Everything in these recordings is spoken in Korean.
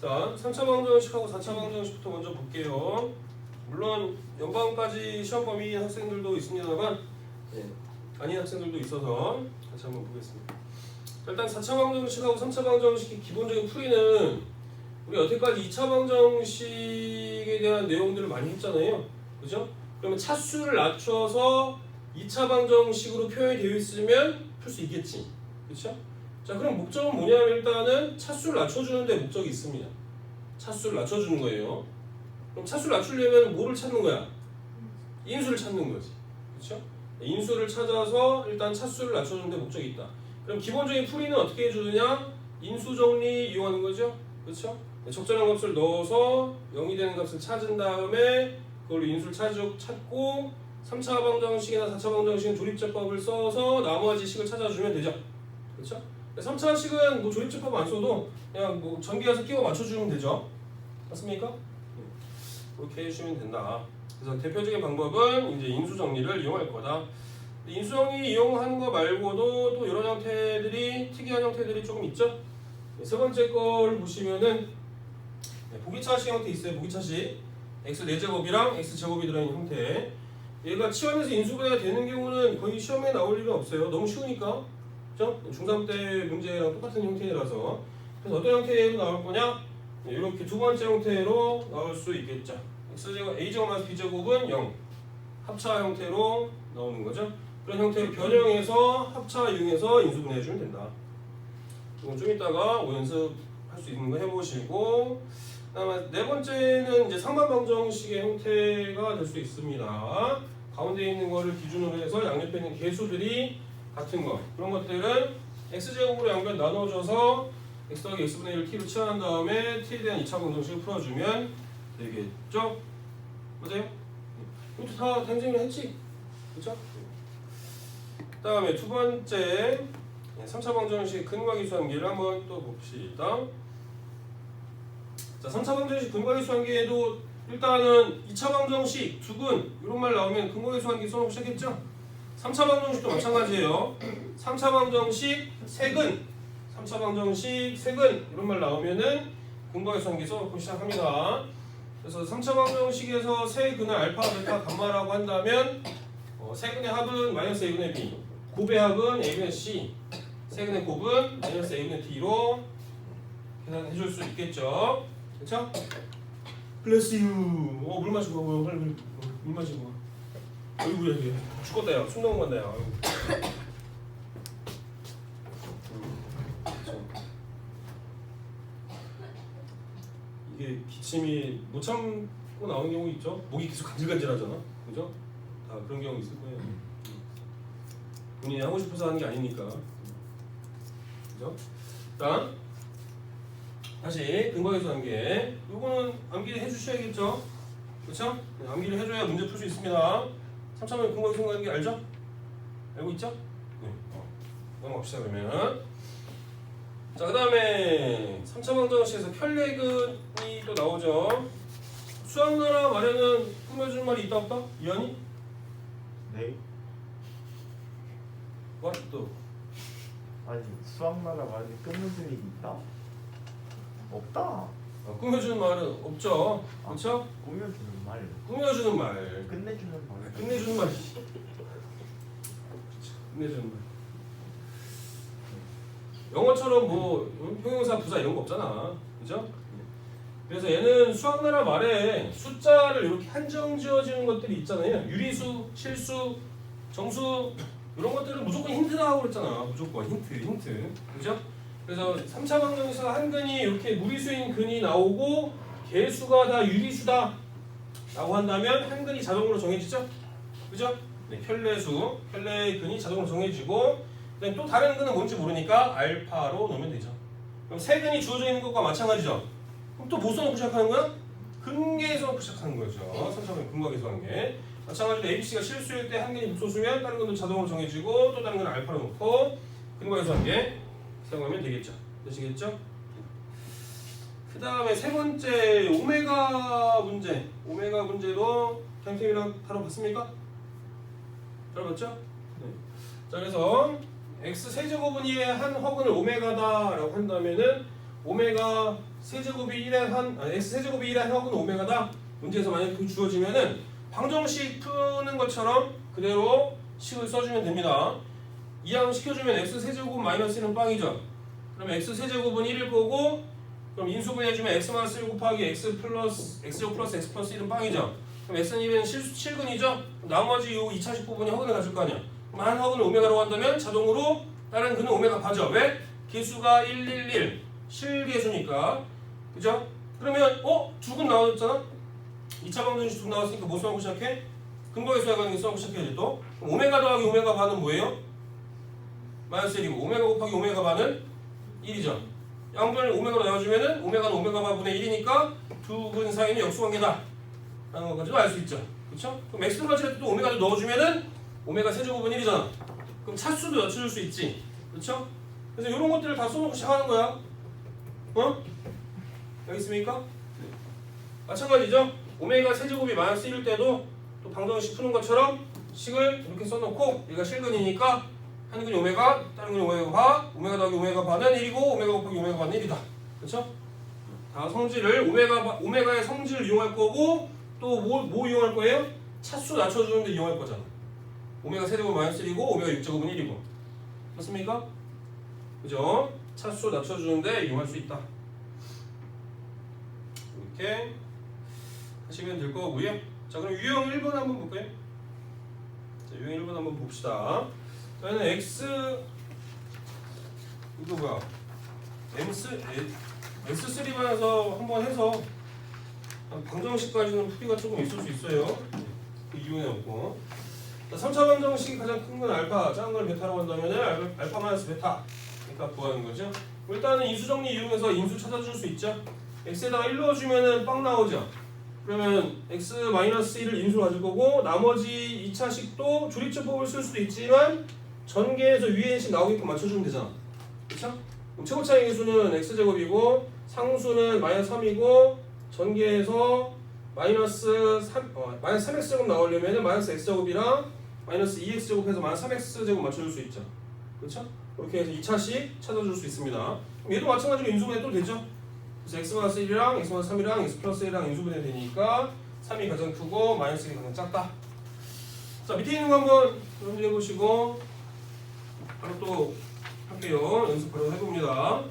일단 3차 방정식하고 4차 방정식부터 먼저 볼게요. 물론 연방까지 시험 범위인 학생들도 있습니다만 아닌 학생들도 있어서 같이 한번 보겠습니다. 일단 4차 방정식하고 3차 방정식의 기본적인 풀이는 우리 여태까지 2차 방정식에 대한 내용들을 많이 했잖아요. 그죠? 그러면 차수를 낮춰서 2차 방정식으로 표현이 되어 있으면 풀 수 있겠지. 그렇죠? 자, 그럼 목적은 뭐냐면 일단은 차수를 낮춰주는 데 목적이 있습니다. 차수를 낮춰주는 거예요. 그럼 차수를 낮추려면 뭐를 찾는 거야? 인수를 찾는 거지. 그렇죠? 인수를 찾아서 일단 차수를 낮춰주는 데 목적이 있다. 그럼 기본적인 풀이는 어떻게 해주느냐? 인수 정리 이용하는 거죠. 그렇죠? 적절한 값을 넣어서 0이 되는 값을 찾은 다음에 그걸로 인수를 찾고 3차 방정식이나 4차 방정식은 조립제법을 써서 나머지 식을 찾아주면 되죠. 그렇죠? 3차 식은 뭐 조립제법 안 써도 그냥 뭐 전기가서 끼워 맞춰주면 되죠. 맞습니까? 그렇게 해주시면 된다. 그래서 대표적인 방법은 이제 인수 정리를 이용할 거다. 인수 정리 이용하는 거 말고도 또 이런 형태들이 특이한 형태들이 조금 있죠. 세 번째 거를 보시면은 보기차식 형태 있어요. 보기차식 x 4제곱이랑 x 제곱이 들어있는 형태. 얘가 치환해서 인수분해가 되는 경우는 거의 시험에 나올 일은 없어요. 너무 쉬우니까. 그죠? 중3 때 문제랑 똑같은 형태라서. 그래서 어떤 형태로 나올 거냐? 이렇게 두 번째 형태로 나올 수 있겠죠. x제곱 a제곱 마이너스 b제곱은 0 합차 형태로 나오는 거죠. 그런 형태로 변형해서 합차 이용해서 인수분해 해주면 된다. 이건 좀 이따가 5연습 할 수 있는 거 해보시고, 그다음에 네 번째는 이제 상반방정식의 형태가 될 수 있습니다. 가운데 있는 거를 기준으로 해서 양옆에 있는 개수들이 같은 거, 그런 것들은 x제곱으로 양변 나눠줘서 x 더하기 x분의 1 t로 치환한 다음에 t에 대한 2차 방정식을 풀어주면 되겠죠? 맞아요? 이것도 다 선생님이 했지? 그렇죠? 그 다음에 두 번째 3차 방정식 근과기수한계를 한번 또 봅시다. 자, 3차 방정식 근과기수한계에도 일단은 2차 방정식 두근 이런 말 나오면 근과기수한계 써놓고 시작했죠? 3차 방정식도 마찬가지예요. 3차 방정식 세근 3차 방정식 세근 이런 말 나오면은 근과기수한계 써놓고 시작합니다. 그래서 3차 방정식에서 세근을 알파, 베타, 감마라고 한다면 세근의 합은 마이너스 a분의 b, 곱의 합은 a분의 c, 세근의 곱은 마이너스 a분의 t로 계산해 줄 수 있겠죠. 그쵸? 블레스 유. 물 마시고 와. 빨리 물 마시고 와. 어이구야 이게 죽겠다 야. 숨 넘어간다 야. 이게 기침이 못 참고 나오는 경우 있죠. 목이 계속 간질간질하잖아. 그죠? 다 그런 경우 있을 거예요. 본인이 하고 싶어서 하는 게 아니니까. 그죠? 일단 다시 근과계수한계. 요거는 암기를 해주셔야겠죠. 그렇죠? 암기를 해줘야 문제 풀 수 있습니다. 3차원 근과계수한계 알죠? 알고 있죠? 네. 넘어갑시다 그러면. 자, 그 다음에 3차 방정식에서 편례근이 또 나오죠. 수학나라 말에는 꾸며주는 말이 있다 없다? 이한이? 네. What 또? 아니 수학나라 말에 끝내주는 일이 있다? 없다. 꾸며주는 말은 없죠. 그렇죠? 꾸며주는 말. 꾸며주는 말. 끝내주는 말. 끝내주는 말. 끝내주는 말. 영어처럼 뭐 형용사, 부사 이런 거 없잖아. 그죠? 그래서 얘는 수학나라 말에 숫자를 이렇게 한정 지어지는 것들이 있잖아요. 유리수, 실수, 정수 이런 것들은 무조건 힌트다 하고 그랬잖아. 무조건 힌트. 그죠? 그래서 3차 방정식에서 한 근이 이렇게 무리수인 근이 나오고 개수가 다 유리수다 라고 한다면 한 근이 자동으로 정해지죠? 그죠? 네, 편례수, 편례의 근이 자동으로 정해지고 그다음에 또 다른 근은 뭔지 모르니까 알파로 놓으면 되죠. 그럼 세 근이 주어져 있는 것과 마찬가지죠. 그럼 또 뭐 써놓고 시작하는 거야? 근계에 써놓고 시작하는 거죠. 3차원 근과계수한계. 마찬가지로 ABC가 실수일 때 한 근이 무소수면 다른 근은 자동으로 정해지고 또 다른 근은 알파로 놓고 근과계수한계 사용하면 되겠죠. 되시겠죠? 그 다음에 세 번째 오메가 문제. 오메가 문제도 선생님이랑 다뤄봤습니까? 다뤄봤죠? 네. 자, 그래서 x 세제곱은 2의 한 허근을 오메가다라고 한다면은 오메가 세제곱이 1의 x 세제곱이 1의 합은 오메가다. 문제에서 만약에 그 주어지면은 방정식 푸는 것처럼 그대로 식을 써주면 됩니다. 이항 시켜주면 x 세제곱 마이너스 1은 빵이죠. 그러면 x 세제곱은 1일 거고, 그럼 인수분해해주면 x 마이너스 1 곱하기 x 플러스 x제곱 플러스 x 플러스 1은 빵이죠. 그럼 x는 1은 실근이죠. 나머지 이 2차식 부분이 허근을 가질 거 아니야. 그럼 한 허근을 오메가라고 한다면 자동으로 다른 근은 오메가 바죠. 왜? 개수가 111 실개수니까. 그죠? 그러면 두 근 나왔잖아. 2차 방정식 두 근 나왔으니까 뭐 수하고 시작해? 근거의 수학하는 게 수하고 시작해야지 또. 그럼 오메가 더하기 오메가 반은 뭐예요? 마이너스 1이고 오메가 곱하기 오메가 반은 1이죠. 양변을 오메가로 나눠주면은 오메가는 오메가 반분의 1이니까 두 근 사이는 역수관계다 라는 것까지도 알 수 있죠. 그쵸? 그럼 x를 가지고 또 오메가를 넣어주면은 오메가 세제곱은 1이잖아. 그럼 차수도 낮춰줄 수 있지. 그쵸? 그래서 이런 것들을 다 써놓고 시작하는 거야. 여기 있습니까? 마찬가지죠. 오메가 세제곱이 마이너스 1일 때도 또 방정식 푸는 것처럼 식을 이렇게 써놓고 얘가 실근이니까 한 근이 오메가, 다른 근이 오메가 바, 오메가 더하기 오메가 반은 1이고 오메가 곱하기 오메가 반은 1이다. 그쵸? 다 성질을 오메가의 성질을 이용할 거고 또 뭐 이용할 거예요? 차수 낮춰주는데 이용할 거잖아. 오메가 세제곱 마이너스 1이고 오메가 6제곱은 1이고. 맞습니까? 그죠? 차수 낮춰주는데 이용할 수 있다. 이렇게 하시면 될 거고요. 자, 그럼 유형 1번 한번 볼까요? 자, 유형 1번 한번 봅시다. 저희는 x 이거 뭐야? S3반에서 한번 해서 방정식까지는 풀이가 조금 있을 수 있어요. 그 이용해 놓고. 3차 방정식이 가장 큰 건 알파, 작은 걸 베타라고 한다면 알파 마이너스 베타 그러니까 구하는 거죠. 일단은 인수 정리 이용해서 인수 찾아줄 수 있죠. x에다가 1 넣어주면은 빵 나오죠. 그러면 x 마이너스 1을 인수로 가질 거고 나머지 2차식도 조립제법을 쓸 수도 있지만 전개에서 위에 식 나오게끔 맞춰주면 되잖아. 그쵸? 그럼 최고차의 개수는 x제곱이고 상수는 마이너스 3이고 전개에서 마이너스 3x제곱 나오려면 마이너스 x제곱이랑 마이너스 2x제곱 해서 마이너스 3x제곱 맞춰줄 수 있죠. 그렇죠? 이렇게 해서 2차식 찾아줄 수 있습니다. 그럼 얘도 마찬가지로 인수분해 또 되죠. 그래서 x 마이너스 1이랑 x 마이너스 3이랑 x 플러스 1이랑 인수분해 되니까 3이 가장 크고 마이너스 1이 가장 작다. 자, 밑에 있는 거 한번 연습해 보시고 바로 또 할게요. 연습 바로 해봅니다.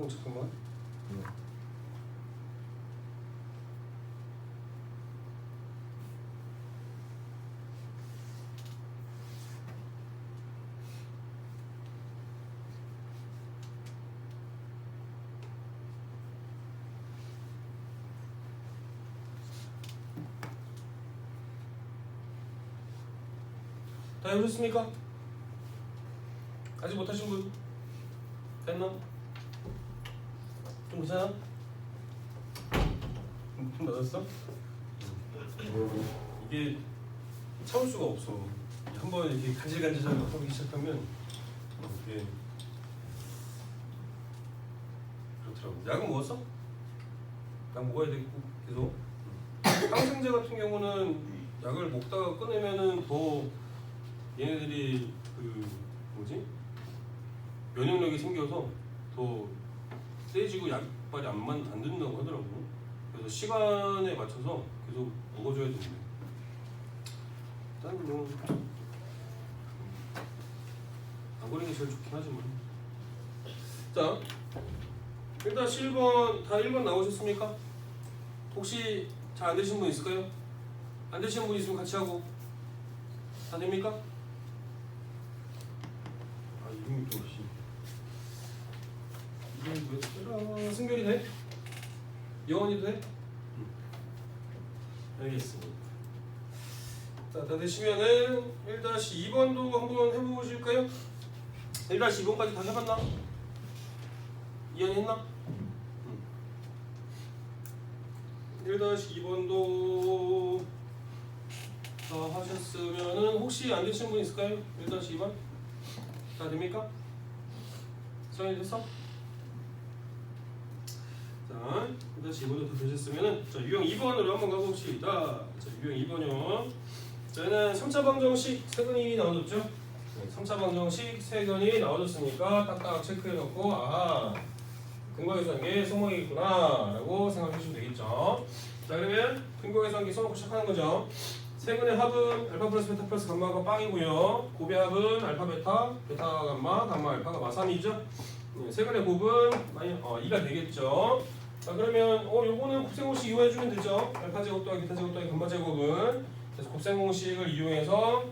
잠깐만. 다 해보셨습니까? 아직 못하신 분? 됐나? 좀 괜찮아? 좀 맞았어? 이게 참을 수가 없어. 한번 이렇게 간질간질하기 시작하면 이게 그렇더라고. 약은 먹었어? 약 먹어야 되고 계속. 항생제 같은 경우는 약을 먹다가 끊으면은 더 얘네들이 그 뭐지? 면역력이 생겨서 더 세지고 약발이 안 듣는다고 하더라고. 그래서 시간에 맞춰서 계속 먹어줘야 된대. 일단 뭐 안 걸리는 게 제일 좋긴 하지만. 자, 일단 1번 다 1번 나오셨습니까? 혹시 잘 안 되시는 분 있을까요? 안 되시는 분 있으면 같이 하고. 다 됩니까? 아 이름이 또 혹시 이름이 뭐였더라? 승결이 돼? 영원이도 돼? 알겠습니다. 자, 다 되시면은 1-2번도 한번 해보실까요? 1-2번까지 다 해봤나? 이해했나? 1-2번도 다 하셨으면은 혹시 안 되시는 분 있을까요? 1-2번? 다 됩니까? 성이 됐어? 자, 1-2번도 다 되셨으면은 자, 유형 2번으로 한번 가봅시다. 자, 유형 2번요. 저희는 3차 방정식 세근이 나와줬죠? 네, 3차 방정식 세근이 나와줬으니까 딱딱 체크해놓고 아 근거계산기 써먹이겠구나 라고 생각하시면 되겠죠. 자, 그러면 근거계산기 써먹고 시작하는 거죠. 세근의 합은 알파 플러스 베타 플러스 감마가 빵이고요. 곱의 합은 알파 베타, 베타 감마, 감마 알파가 마삼이죠. 네, 세근의 곱은 2가 되겠죠. 자, 그러면 요거는 곱셈공식 이용해주면 되죠. 알파 제곱 더하기 베타 제곱 더하기 감마 제곱은 그래서 곱셈공식을 이용해서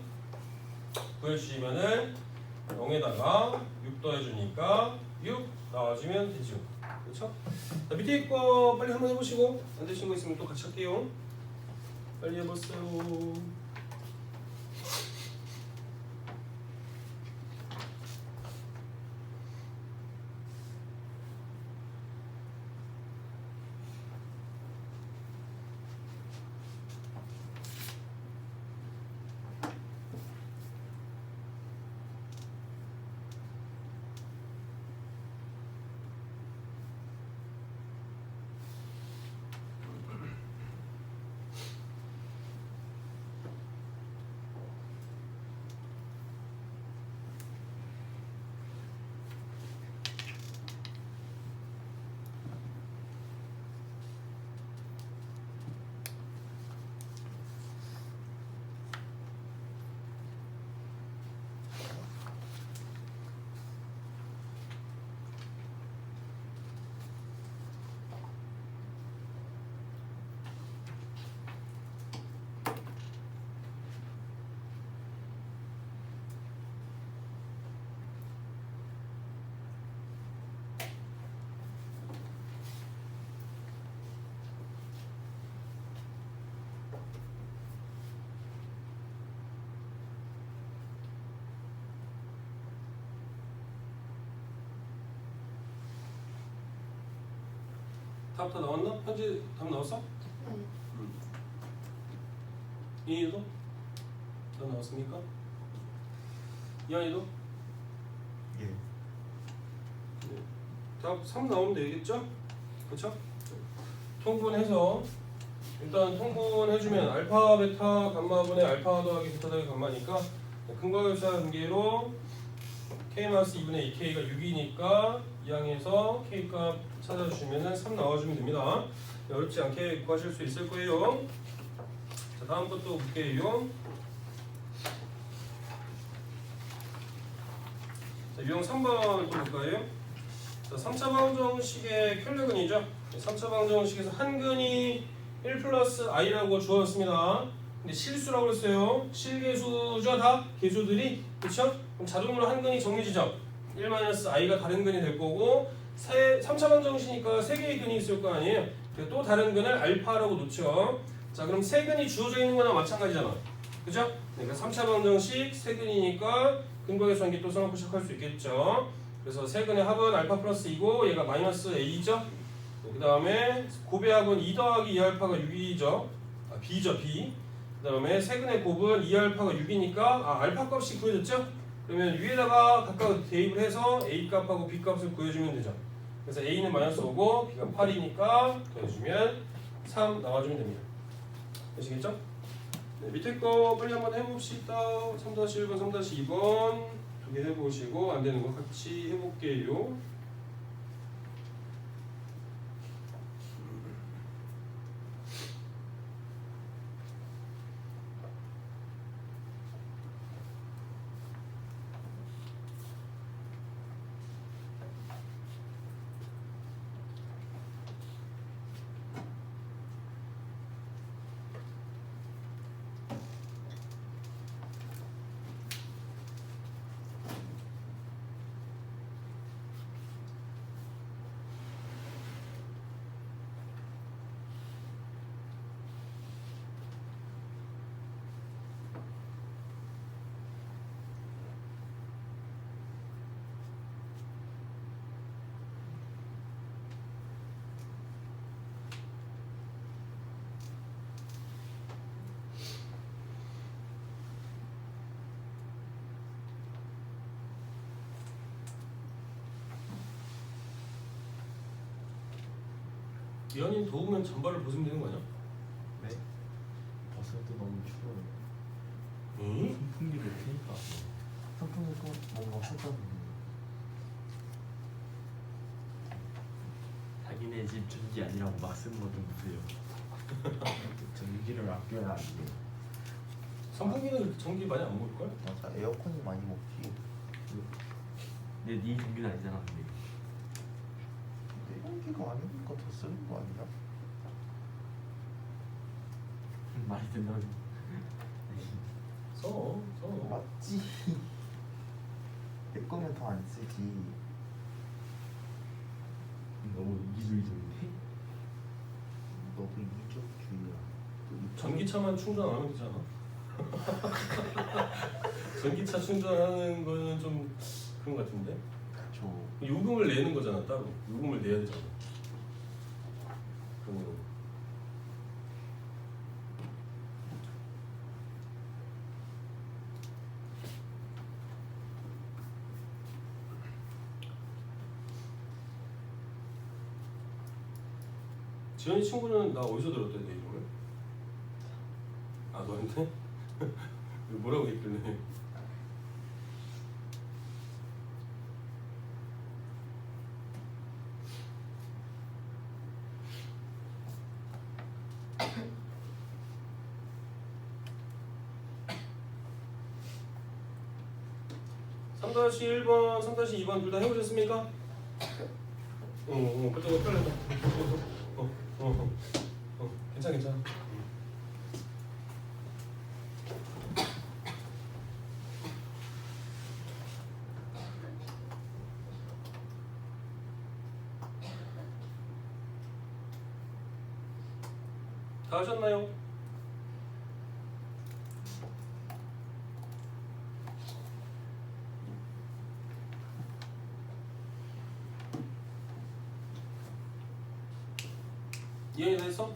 구해주시면은 0에다가 6 더해주니까 6 나와주면 되죠. 그렇죠? 자, 밑에 거 빨리 한번 해보시고 안 되신 거 있으면 또 같이 할게요. 빨리 해보세요. 답 다 나왔나? 현재 답 나왔어? 이해도? 다 나왔습니까? 이한이도? 예. 네. 답 3 나오면 되겠죠? 그렇죠? 통분해서 일단 통분해주면 알파 베타 감마분의 알파 더하기 베타 더하기 감마니까 근거계산 관계로 k-2분의 2k가 6이니까 이 항에서 k값 찾아주시면 3 나와주면 됩니다. 어렵지 않게 구하실 수 있을 거예요. 자, 다음 것도 볼게요. 자, 유형 3번 또 볼까요? 자, 3차 방정식의 혈력근이죠. 3차 방정식에서 한 근이 1 플러스 i라고 주었습니다. 근데 실수라고 그랬어요. 실계수죠, 다 계수들이. 그렇죠? 그럼 자동으로 한 근이 정해지죠. 1 마이너스 i가 다른 근이 될 거고 3차 방정식이니까 3개의 근이 있을 거 아니에요. 또 다른 근을 알파라고 놓죠. 자, 그럼 3근이 주어져 있는 거나 마찬가지잖아. 그죠? 그러니까 3차 방정식 3근이니까 근거계산기 또 써놓고 시작할 수 있겠죠. 그래서 세근의 합은 알파 플러스 2고 얘가 마이너스 a죠. 그 다음에 곱의 합은 2 더하기 2알파가 6이죠. b죠, b. 그 다음에 세근의 곱은 2알파가 6이니까 알파 값이 구해졌죠? 그러면 위에다가 각각 대입을 해서 a 값하고 b 값을 구해주면 되죠. 그래서 a는 마이너스 5고 b가 8이니까 더해주면 3 나와주면 됩니다. 되시겠죠? 네, 밑에 거 빨리 한번 해봅시다. 3-1번, 3-2번 두 개 해보시고 안 되는 거 같이 해볼게요. 이현이 더우면 잠바를 벗으면 되는 거 아니야? 네? 벗을 때 너무 추워요. 응? 선풍기를 트니까 선풍기가 뭔가 살짝 자기네 집 전기 아니라고 막 쓰는 거 좀 보세요. 전기를 아껴야 안 돼. 선풍기는 전기 많이 안 먹을걸? 맞아, 에어컨이 많이 먹지. 근데 네 전기는 아니잖아. 근데 내 전기가 아니니까 더 쓰는 거 아니야? 말이 된다고. 써. 맞지. 내 거면 더 안 쓰지. 너무 이기주의적인데? 너도 이기적주의야. 전기차만 충전 안 하면 되잖아. 전기차 충전하는 거는 좀 그런 것 같은데? 그쵸. 요금을 내는 거잖아 따로. 요금을 내야 되잖아. 그러면 지현이 친구는 나 어디서 들었대 내 이름을? 아 너한테? 뭐라고 했길래? (3-1번) (3-2번) 둘 다 해보셨습니까? 그쪽으로 빨리 괜찮아. 다 하셨나요? 이해가 됐어?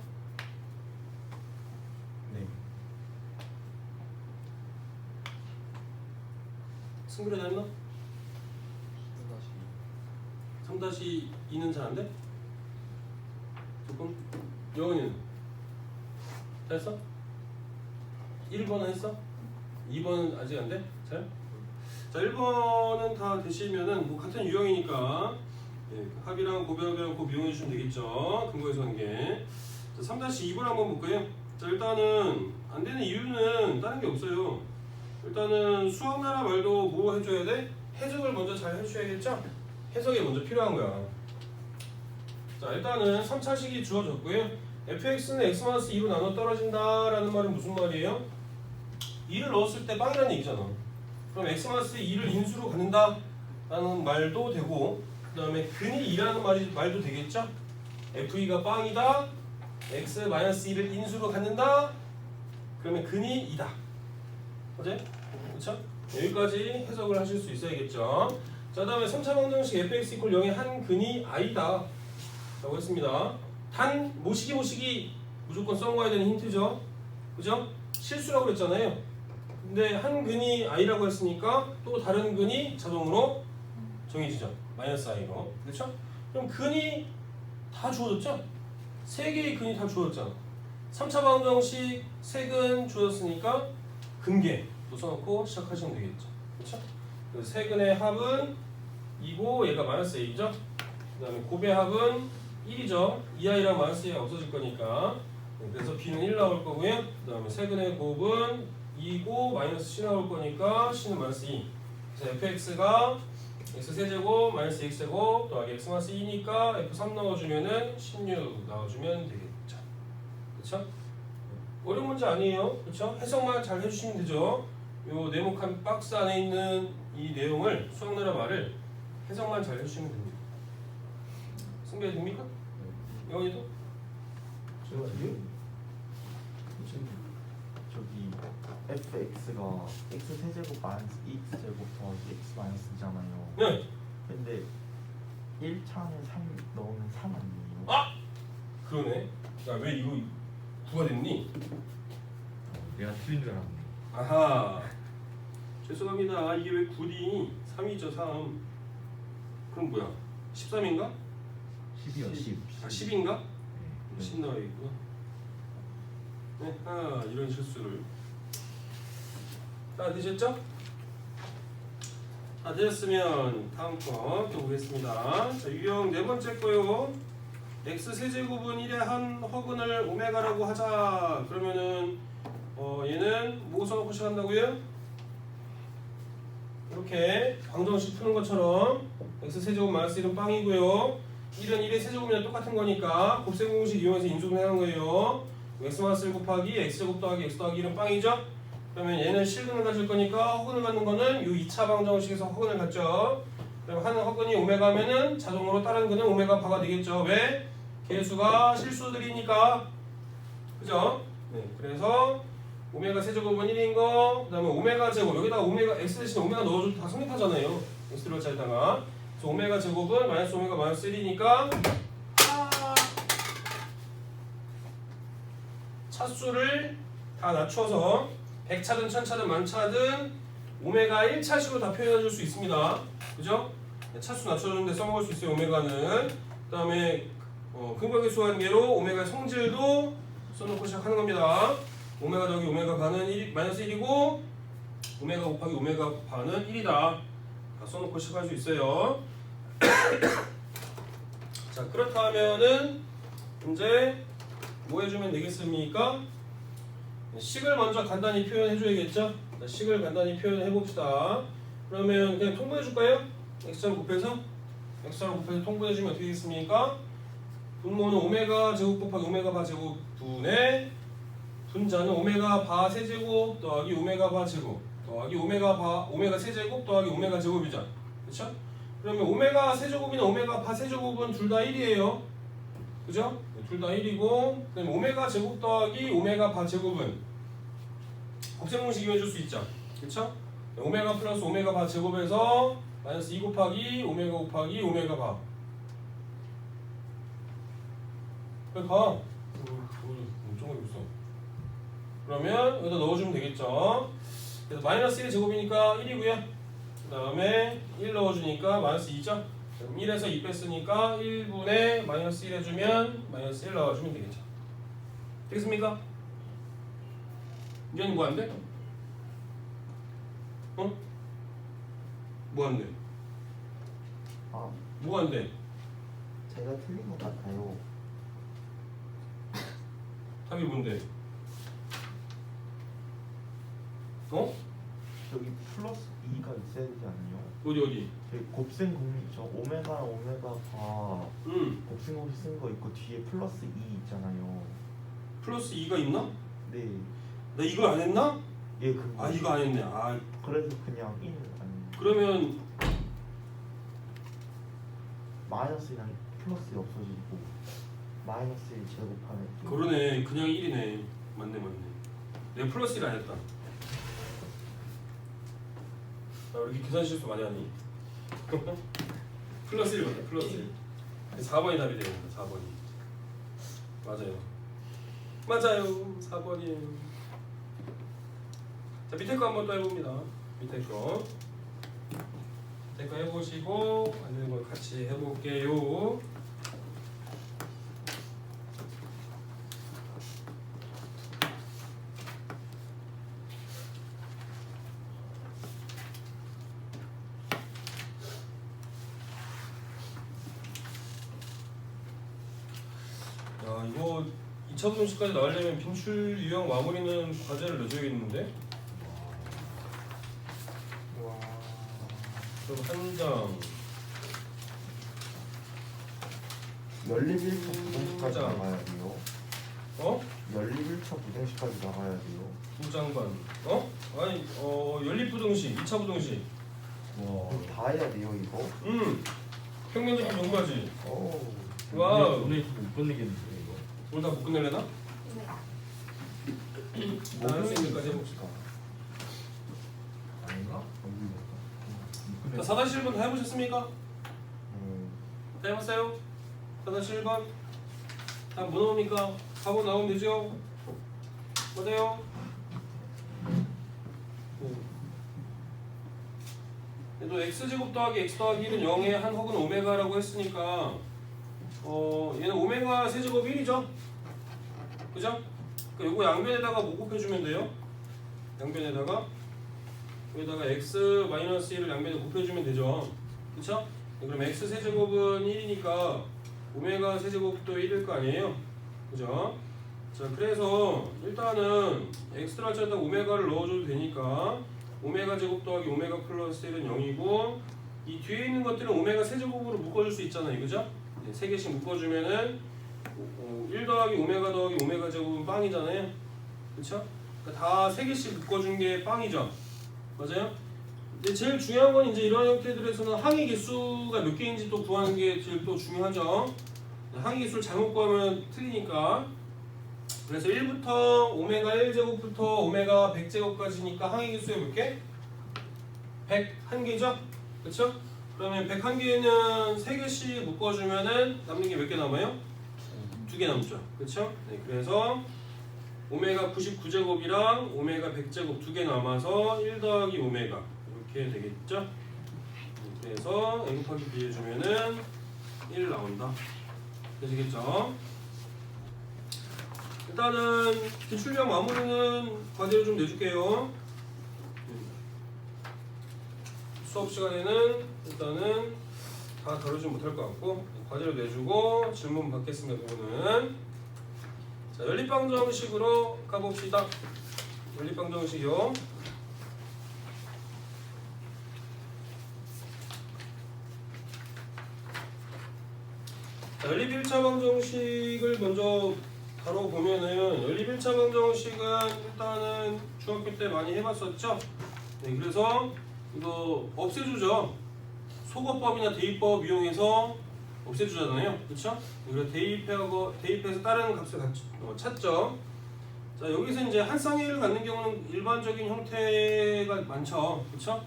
네. 승부를 다 했나? 3-2는 잘 안 돼? 조금? 영훈이는? 다 했어? 1번은 했어? 2번은 아직 안 돼? 잘? 자 1번은 다 되시면은 뭐 같은 유형이니까 합이랑 곱이랑 곱 이용해 주시면 되겠죠. 근거에서 한 게. 자 3-2번 한번 볼까요? 자 일단은 안 되는 이유는 다른 게 없어요. 일단은 수학나라 말도 뭐 해줘야 돼? 해석을 먼저 잘 해주셔야겠죠? 해석이 먼저 필요한 거야. 자 일단은 3차식이 주어졌고요. fx는 x-2로 나눠 떨어진다 라는 말은 무슨 말이에요? 2를 넣었을 때 빵이라는 얘기잖아. 그럼 x-2를 인수로 갖는다 라는 말도 되고 그 다음에 근이 2라는 말도 되겠죠? f2가 빵이다 x-2를 인수로 갖는다 그러면 근이 2다. 어제? 그렇죠? 여기까지 해석을 하실 수 있어야겠죠. 자, 다음에 3차 방정식 fx 이퀄 0의 한 근이 i다 라고 했습니다. 단 모시기 무조건 써먹어야 되는 힌트죠. 그죠? 실수라고 그랬잖아요. 근데 한 근이 i라고 했으니까 또 다른 근이 자동으로 정해지죠. 마이너스 i로. 그렇죠? 그럼 근이 다 주어졌죠? 세 개의 근이 다 주어졌잖아. 3차 방정식 세근 주어졌으니까 근계 또 써놓고 시작하시면 되겠죠. 그렇죠? 그래서 세근의 합은 2고 얘가 마이너스 a죠. 그 다음에 곱의 합은 1이죠. 2i랑 마이너스 2가 없어질 거니까. 그래서 b는 1 나올 거고요. 그 다음에 세근의 곱은 2고 마이너스 c 나올 거니까 c는 마이너스 2. 그래서 fx가 x 세제곱 마이너스 x제곱 더하기 x 마이너스 2니까 f3 넣어주면은 16 넣어주면 되겠죠. 그렇죠? 어려운 문제 아니에요. 그렇죠? 해석만 잘 해주시면 되죠. 요 네모칸 박스 안에 있는 이 내용을 수학나라 말을 해석만 잘 해주시면 됩니다. 승계 됩니까? 영원이도? 저기 fx가 x 세제곱 마이너스 2x제곱 더하기 x 마이너스잖아요. 네. 근데 1차는 3 넣으면 3 아니에요? 아! 그러네. 야, 왜 이거 9가 됐니? 내가 틀린 줄 알았네. 아하. 죄송합니다. 이게 왜 9니? 3이죠, 3. 그럼 뭐야? 13인가? 10이요 10. 아, 10인가? 네. 10 나와있구나. 네, 이런 실수를. 다 되셨죠? 다 되셨으면 다음 거 또 보겠습니다. 자, 유형 네 번째 거요. x 세제곱은 1의 한 허근을 오메가라고 하자. 그러면은 얘는 뭐 써놓고 시작한다고요? 이렇게 방정식 푸는 것처럼 x 세제곱 마이너스 1은 빵이고요. 1은 1의 세제곱이랑 똑같은 거니까 곱셈 공식 이용해서 인수분 하는 거예요. x 마이너스 1 곱하기 x제곱 더하기 x 더하기 1은 빵이죠? 그러면 얘는 실근을 가질 거니까 허근을 갖는 거는 이 2차 방정식에서 허근을 갖죠. 그럼 한 허근이 오메가면은 자동으로 다른 근은 오메가 바가 되겠죠. 왜? 개수가 실수들이니까. 그죠? 네, 그래서 오메가 세제곱은 1인 거, 그 다음에 오메가 제곱, 여기다가 오메가 x 대신 오메가 넣어줘도 다 성립하잖아요. x 들어짜리다가. 그래서 오메가 제곱은 마이너스 오메가 마이너스 1이니까 차수를 다 낮춰서 100차든 1000차든 만차든 오메가 1차식으로 다 표현해 줄 수 있습니다. 그죠? 차수 낮춰주는데 써먹을 수 있어요. 오메가는. 그 다음에 근각계수 관계로 오메가 성질도 써놓고 시작하는 겁니다. 오메가 더하기 오메가 반은 마이너스 1이고 오메가 곱하기 오메가 반은 1이다. 다 써놓고 시작할 수 있어요. 자, 그렇다면은 이제 뭐 해주면 되겠습니까? 식을 먼저 간단히 표현해 줘야겠죠? 식을 간단히 표현해 봅시다. 그러면 그냥 통분해 줄까요? x자로 곱해서 통분해 주면 어떻게 되겠습니까? 분모는 오메가 제곱 곱하기 오메가 바 제곱 분의 분자는 오메가 바 세제곱 더하기 오메가 바 제곱 더하기 오메가 세제곱 더하기 오메가 제곱이죠. 그렇죠? 그러면 오메가 세제곱이나 오메가 바 세제곱은 둘 다 1이에요. 그죠? 둘 다 1이고 그다음에 오메가 제곱 더하기 오메가 바 제곱은 곱셈 공식 이용해 줄 수 있죠. 그렇죠? 오메가 플러스 오메가 바 제곱에서 마이너스 2 곱하기 오메가 곱하기 오메가 바. 그래 가. 엄청 어렵어. 그러면 여기다 넣어주면 되겠죠. 그래서 마이너스 1 제곱이니까 1이고요. 그 다음에 1 넣어주니까 마이너스 2죠. 그럼 1에서 2 뺐으니까 1분의 마이너스 1 해주면 마이너스 1 넣어주면 되겠죠. 되겠습니까? 이제는 뭐 안 돼? 뭐 안 돼? 뭐 안 돼? 제가 틀린 것 같아요. 답이 뭔데? 여기 플러스 2가 있어야 되지 않나요? 어디? 저기 곱셈 공식 저 오메가 바 곱셈 공식 쓴 거 있고 뒤에 플러스 2 있잖아요. 플러스 2가 있나? 네. 나 이걸 안 했나? 예, 그거. 아, 이거 안 했네. 아, 그래서 그냥 1 아니에요. 그러면 마이너스랑 플러스 없어지고 마이너스 1 제곱하면 그러네. 그냥 1이네. 맞네. 내가 플러스 1 안 했다. 나 왜 이렇게 계산 실수 많이 하니? 플러스 1 맞다. 플러스 1. 4번이 답이 됩니다. 4번이. 맞아요. 맞아요. 4번이에요. 자, 밑에 거 한번 또 해봅니다. 밑에 거. 밑에 거 해보시고 안 되는 걸 같이 해볼게요. 야, 이거 2차 부동식까지 나오려면 빈출 유형 마무리는 과제를 내줘야겠는데? 와. 그럼 한 장. 연립 1차 부등식까지 장. 나가야 돼요. 어? 연립 1차 부등식까지 나가야 돼요. 2장 반. 어? 아니, 연립부등식, 2차 부등식. 와. 그럼 다 해야 돼요 이거? 평면적분 정바지. 오. 와우. 오늘 못 끝내겠는데 이거. 오늘 다 못 끝낼래나? 학생들까지 해봅시다. 아닌가? 자, 4-1번 다 해보셨습니까? 음. 다 해봤어요? 4-1번. 다 뭐 나옵니까? 4번 나오면 되죠? 맞아요? 또 x제곱 더하기 x 더하기 1은 0의 한 혹은 오메가라고 했으니까 얘는 오메가 세제곱 1이죠? 그죠? 그러니까 요거 양변에다가 뭐 곱해주면 돼요? 양변에다가 여기다가 x 마이너스 1을 양변에 곱해주면 되죠? 그쵸? 그럼 x 세제곱은 1이니까 오메가 세제곱도 1일 거 아니에요? 그죠? 자, 그래서 일단은 x 들어가다 오메가를 넣어줘도 되니까 오메가 제곱 더하기 오메가 플러스 1은 0이고 이 뒤에 있는 것들은 오메가 세제곱으로 묶어줄 수 있잖아요. 그죠? 네, 3개씩 묶어주면은 1 더하기 오메가 더하기 오메가 제곱은 빵이잖아요. 그쵸? 그러니까 다 3개씩 묶어준 게 빵이죠. 맞아요? 근데 제일 중요한 건 이제 이런 형태들에서는 항의 개수가 몇 개인지 또 구하는 게 제일 또 중요하죠. 항의 개수를 잘못 구하면 틀리니까. 그래서 1부터 오메가 1제곱부터 오메가 100제곱까지니까 항의 개수가 몇 개? 101개죠? 그쵸? 그러면 101개는 3개씩 묶어주면은 남는 게 몇 개 남아요? 2개 남죠. 그쵸? 네, 그래서 오메가 99제곱이랑 오메가 100제곱 2개 남아서 1 더하기 오메가 이렇게 되겠죠? 그래서 A 곱하기 B 해주면은 1 나온다. 되시겠죠? 일단은 기출형 마무리는 과제를 좀 내줄게요. 수업 시간에는 일단은 다 다루지 못할 것 같고 과제를 내주고 질문 받겠습니다. 그거는 자, 연립방정식으로 가봅시다. 연립방정식이요. 자, 연립 1차 방정식을 먼저 다뤄보면은 연립 1차 방정식은 일단은 중학교 때 많이 해봤었죠. 네, 그래서 이거 없애주죠. 소거법이나 대입법 이용해서 없애주잖아요. 그쵸? 그래서 대입해서 다른 값을 찾죠. 자, 여기서 이제 한 쌍해를 갖는 경우는 일반적인 형태가 많죠. 그쵸?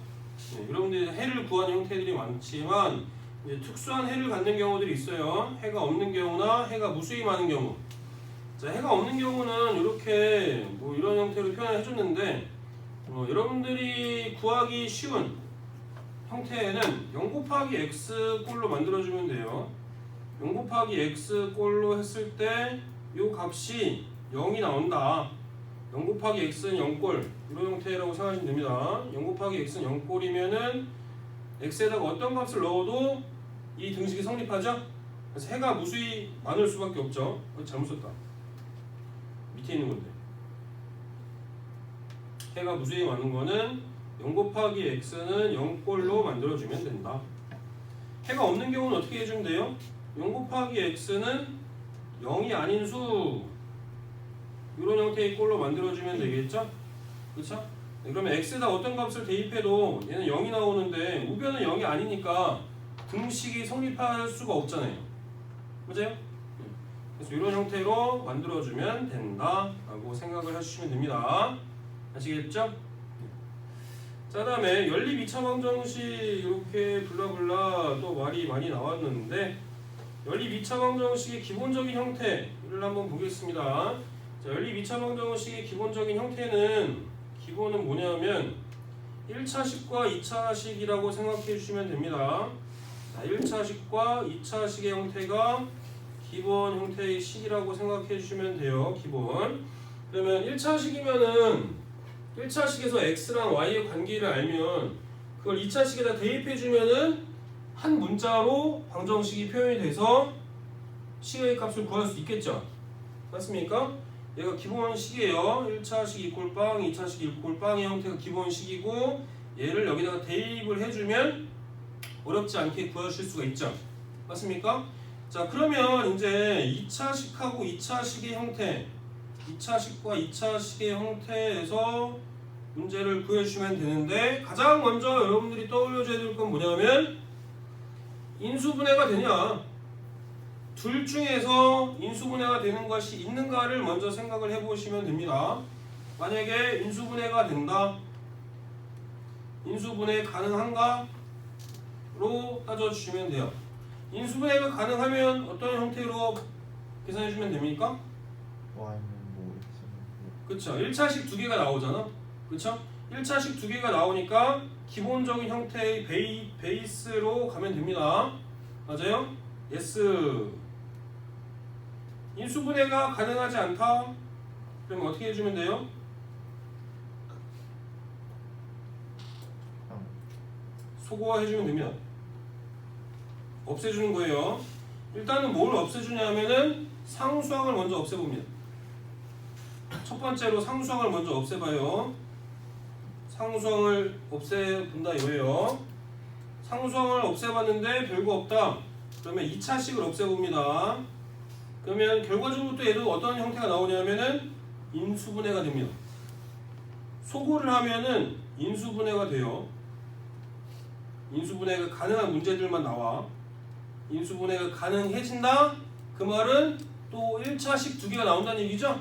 네, 여러분들이 해를 구하는 형태들이 많지만 이제 특수한 해를 갖는 경우들이 있어요. 해가 없는 경우나 해가 무수히 많은 경우. 자, 해가 없는 경우는 이렇게 뭐 이런 형태로 표현을 해줬는데 여러분들이 구하기 쉬운 형태에는 0 곱하기 x 꼴로 만들어주면 돼요. 0 곱하기 x 꼴로 했을 때 이 값이 0이 나온다. 0 곱하기 x는 0꼴 이런 형태라고 생각하시면 됩니다. 0 곱하기 x는 0꼴이면은 x에다가 어떤 값을 넣어도 이 등식이 성립하죠? 그래서 해가 무수히 많을 수밖에 없죠. 잘못 썼다. 밑에 있는 건데 해가 무수히 많은 거는 0 곱하기 x는 0꼴로 만들어주면 된다. 해가 없는 경우는 어떻게 해주면 돼요? 0 곱하기 x는 0이 아닌 수 이런 형태의 꼴로 만들어주면 되겠죠? 그렇죠? 네, 그러면 x에다 어떤 값을 대입해도 얘는 0이 나오는데 우변은 0이 아니니까 등식이 성립할 수가 없잖아요. 맞아요? 그래서 이런 형태로 만들어주면 된다 라고 생각을 해주시면 됩니다. 아시겠죠? 자, 그다음에 연립 2차 방정식 이렇게 블라블라 또 말이 많이 나왔는데 연립 2차 방정식의 기본적인 형태를 한번 보겠습니다. 자, 연립 2차 방정식의 기본적인 형태는 기본은 뭐냐면 1차식과 2차식이라고 생각해 주시면 됩니다. 자, 1차식과 2차식의 형태가 기본 형태의 식이라고 생각해 주시면 돼요. 기본. 그러면 1차식이면은 1차식에서 x랑 y의 관계를 알면 그걸 2차식에다 대입해 주면은 한 문자로 방정식이 표현이 돼서 식의 값을 구할 수 있겠죠. 맞습니까? 얘가 기본식이에요. 1차식 이꼴 빵, 2차식 이꼴 빵의 형태가 기본식이고 얘를 여기다가 대입을 해주면 어렵지 않게 구하실 수가 있죠. 맞습니까? 자, 그러면 이제 2차식하고 2차식의 형태 2차식과 2차식의 형태에서 문제를 구해주시면 되는데 가장 먼저 여러분들이 떠올려줘야 될 건 뭐냐면 인수분해가 되냐 둘 중에서 인수분해가 되는 것이 있는가를 먼저 생각을 해보시면 됩니다. 만약에 인수분해가 된다 인수분해 가능한가? 로 따져주시면 돼요. 인수분해가 가능하면 어떤 형태로 계산해주면 됩니까? y는 뭐 x는 뭐 그쵸. 1차식 두 개가 나오잖아. 그쵸? 1차식 두 개가 나오니까 기본적인 형태의 베이스로 가면 됩니다. 맞아요? yes. 인수분해가 가능하지 않다? 그러면 어떻게 해주면 돼요? 소거화 해주면 됩니다. 없애주는 거예요. 일단은 뭘 없애주냐면은 상수항을 먼저 없애봅니다. 첫 번째로 상수항을 먼저 없애봐요. 상수항을 없애본다 이거예요. 상수항을 없애봤는데 별거 없다. 그러면 2차식을 없애봅니다. 그러면 결과적으로 또 얘도 어떤 형태가 나오냐면은 인수분해가 됩니다. 소거를 하면은 인수분해가 돼요. 인수분해가 가능한 문제들만 나와. 인수분해가 가능해진다? 그 말은 또 1차식 두 개가 나온다는 얘기죠?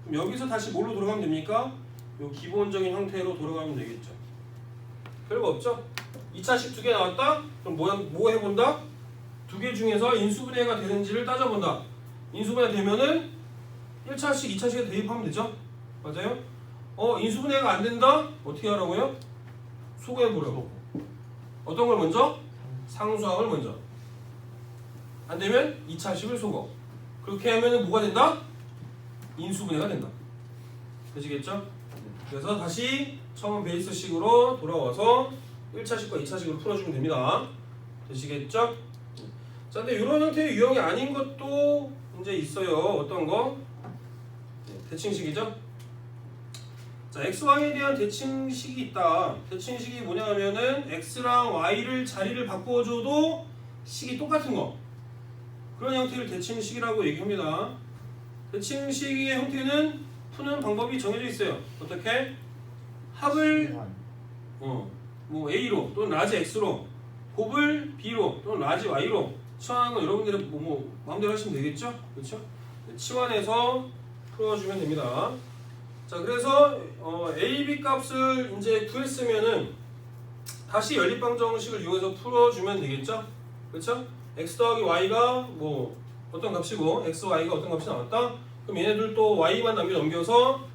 그럼 여기서 다시 뭘로 돌아가면 됩니까? 요 기본적인 형태로 돌아가면 되겠죠. 별거 없죠? 2차식 두 개 나왔다? 그럼 뭐 해본다? 두 개 중에서 인수분해가 되는지를 따져본다. 인수분해 되면은 1차식, 2차식에 대입하면 되죠? 맞아요? 인수분해가 안 된다? 어떻게 하라고요? 소거해보려고. 어떤 걸 먼저? 상수항을 먼저. 안 되면 2차식을 소거. 그렇게 하면은 뭐가 된다? 인수분해가 된다. 되시겠죠? 그래서 다시 처음 베이스식으로 돌아와서 1차식과 2차식으로 풀어주면 됩니다. 되시겠죠? 자, 근데 이런 형태의 유형이 아닌 것도 이제 있어요. 어떤 거? 대칭식이죠? 자, xy에 대한 대칭식이 있다. 대칭식이 뭐냐 하면은 x랑 y를 자리를 바꿔줘도 식이 똑같은 거. 그런 형태를 대칭식이라고 얘기합니다. 대칭식의 형태는 푸는 방법이 정해져 있어요. 어떻게? 합을 뭐 a로 또는 라지 x로, 곱을 b로 또는 라지 y로 치환하는 건 여러분들이 뭐 마음대로 하시면 되겠죠? 그렇죠? 치환해서 풀어주면 됩니다. 자, 그래서 a, b 값을 이제 구했으면은 다시 연립방정식을 이용해서 풀어주면 되겠죠? 그렇죠? x 더하기 y가 뭐 어떤 값이고 x, y가 어떤 값이 나왔다? 그럼 얘네들 또 y만 넘겨서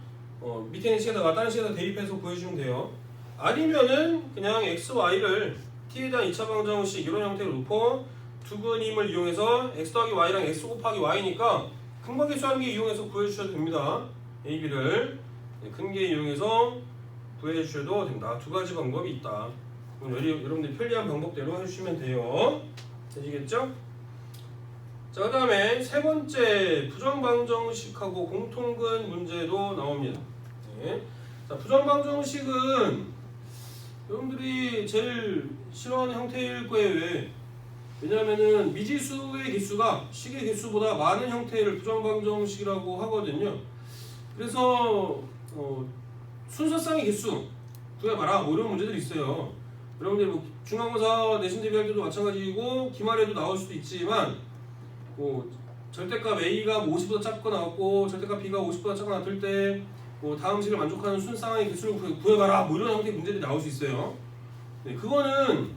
밑에 있는 식에다가 다른 식에다 대입해서 구해주면 돼요. 아니면은 그냥 x, y를 t에 대한 2차 방정식 이런 형태로 놓고 두근임을 이용해서 x 더하기 y랑 x 곱하기 y니까 근각계수함계 이용해서 구해주셔도 됩니다. a, b를 근계 이용해서 구해주셔도 된다. 두 가지 방법이 있다. 여러분들이 편리한 방법대로 해주시면 돼요. 되시겠죠? 자, 그 다음에 세 번째 부정방정식하고 공통근 문제도 나옵니다. 네. 자, 부정방정식은 여러분들이 제일 싫어하는 형태일 거예요. 왜냐하면은 미지수의 개수가 식의 개수보다 많은 형태를 부정방정식이라고 하거든요. 그래서 순서쌍의 개수 구해봐라 뭐 이런 문제들이 있어요. 여러분들 뭐 중간고사 내신 대비할 때도 마찬가지고 기말에도 나올 수도 있지만 뭐 절대값 A가 뭐 50보다 작고 나왔고 절대값 B가 50보다 작고 나왔을 때 뭐 다음 식을 만족하는 순쌍의 개수를 구해봐라 뭐 이런 형태의 문제들이 나올 수 있어요. 네, 그거는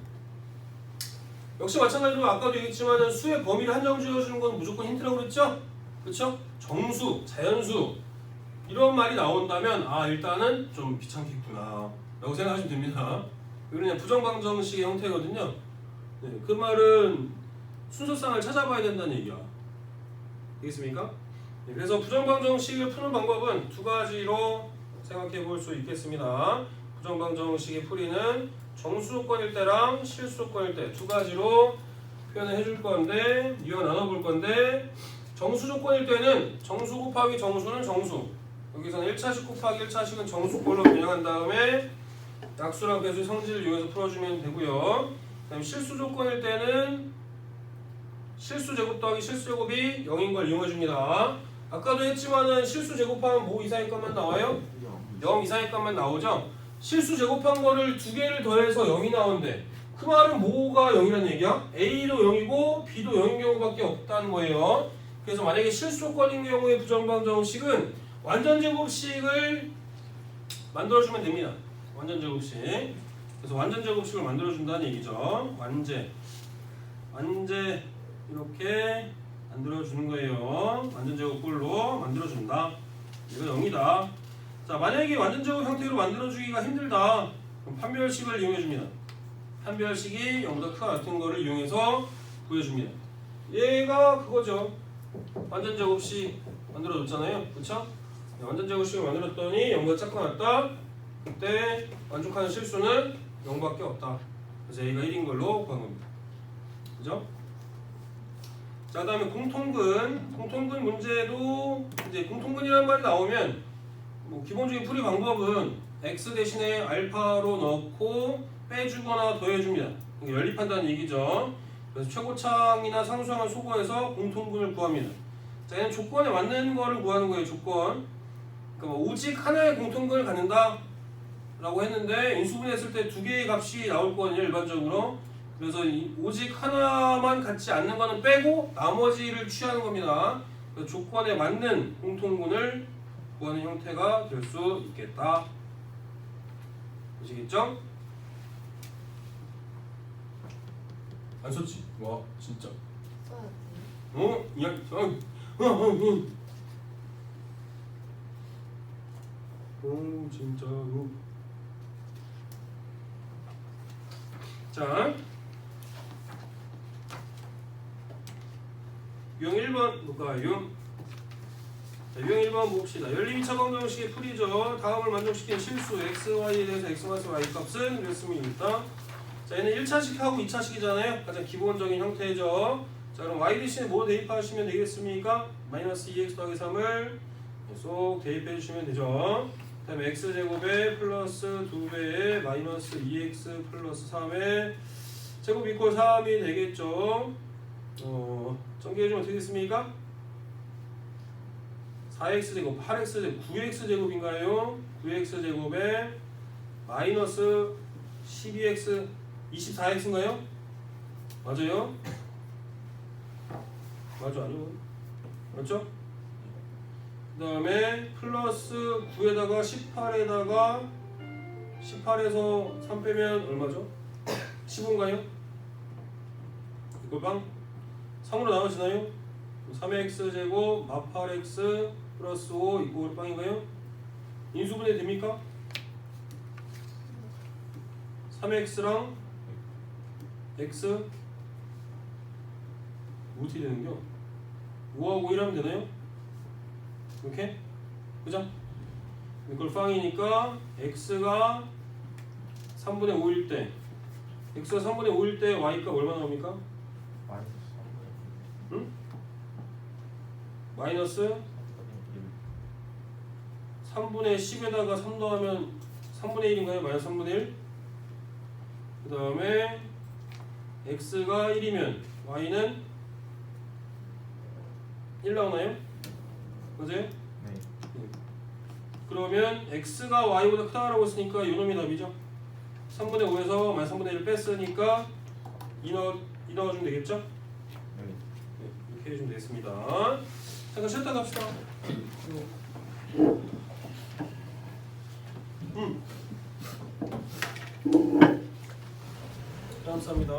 역시 마찬가지로 아까도 얘기했지만 수의 범위를 한정 지어주는 건 무조건 힌트라고 그랬죠? 그렇죠? 정수, 자연수 이런 말이 나온다면 아 일단은 좀 귀찮겠구나 라고 생각하시면 됩니다. 그냥 부정방정식의 형태거든요. 네, 그 말은 순서쌍을 찾아봐야 된다는 얘기야. 되겠습니까? 네, 그래서 부정방정식을 푸는 방법은 두 가지로 생각해 볼 수 있겠습니다. 부정방정식의 풀이는 정수조건일 때랑 실수조건일 때 두 가지로 표현을 해줄 건데 이어 나눠볼 건데 정수조건일 때는 정수 곱하기 정수는 정수 여기서는 1차식 곱하기 1차식은 정수꼴로 변형한 다음에 약수랑 배수의 성질을 이용해서 풀어주면 되고요. 그다음 실수조건일 때는 실수제곱 더하기 실수제곱이 0인 걸 이용해줍니다. 아까도 했지만은 실수제곱하면 뭐 이상의 값만 나와요? 0 이상의 값만 나오죠? 실수 제곱한 거를 두 개를 더해서 0이 나오는데 그 말은 뭐가 0이라는 얘기야? A도 0이고 B도 0인 경우밖에 없다는 거예요. 그래서 만약에 실수 조건인 경우에 부정방정식은 완전 제곱식을 만들어주면 됩니다. 완전 제곱식. 그래서 완전 제곱식을 만들어준다는 얘기죠. 완제 이렇게 만들어주는 거예요. 완전 제곱꼴로 만들어준다. 이거 0이다. 자, 만약에 완전 제곱 형태로 만들어주기가 힘들다. 그럼 판별식을 이용해줍니다. 판별식이 0보다 크다 같은 거를 이용해서 구해줍니다. 얘가 그거죠. 완전 제곱식 만들어줬잖아요. 그쵸? 완전 제곱식을 만들었더니 0보다 작고 같다. 그때 만족하는 실수는 0밖에 없다. 그래서 A가 1인 걸로 구한 겁니다. 그죠? 자, 그 다음에 공통근 문제도 이제 공통근이라는 말이 나오면 뭐 기본적인 풀이 방법은 x 대신에 알파로 넣고 빼주거나 더해줍니다. 연립한다는 얘기죠. 그래서 최고창이나 상수항을 소거해서 공통근을 구합니다. 자, 얘는 조건에 맞는 거를 구하는 거예요. 조건. 그러니까 뭐 오직 하나의 공통근을 갖는다 라고 했는데 인수분해했을 때 두 개의 값이 나올 거거든요. 일반적으로. 그래서 오직 하나만 갖지 않는 거는 빼고 나머지를 취하는 겁니다. 그래서 조건에 맞는 공통근을 구하는 형태가 될 수 있겠다. 아시겠죠? 안 썼지? 와 진짜. 써야지. 야, 진짜로. 자, 유형 1번 볼까요? 자, 유형 1번 봅시다. 열림 2차 방정식의 풀이죠. 다음을 만족시킨 실수 xy에 대해서 x-y 값은 이랬습니다. 자, 얘는 1차식하고 2차식이잖아요. 가장 기본적인 형태죠. 자, 그럼 y 대신에 뭐 대입하시면 되겠습니까? 마이너스 2x 더하기 3을 계속 대입해 주시면 되죠. 그 다음에 x제곱에 플러스 2배에 마이너스 2x 플러스 3의 제곱 이퀄 3이 되겠죠. 전개해주면 어떻게 됐습니까? 4x제곱, 8x제곱, 9x제곱인가요? 9x제곱에 마이너스 12x, 24x인가요? 맞아요? 맞아, 아니요? 맞죠? 그 다음에 플러스 9에다가 18에다가 18에서 3 빼면 얼마죠? 15인가요? 이걸 빵? 3으로 나눠지나요? 3x제곱 마 8x 플러스 5 이꼴 빵인가요? 인수분해 됩니까? 3x랑 x 어떻게 되는겨? 5하고 1 하면 되나요? 이렇게? 그죠? 이걸 빵이니까 x가 3분의 5일 때 x가 3분의 5일 때 y값 얼마 나옵니까? 응? 마이너스 3분의 10에다가 3 더하면 3분의 1인가요? 마이너스 3분의 1? 그 다음에 x가 1이면 y는 1 나오나요? 맞아요? 네. 그러면 x가 y보다 크다라고 했으니까 이놈이 답이죠. 3분의 5에서 마이너스 3분의 1을 뺐으니까 2 넣어주면 되겠죠? 네. 네, 이렇게 해주면 되겠습니다. 잠깐 쉬었다 갑시다. 감사합니다.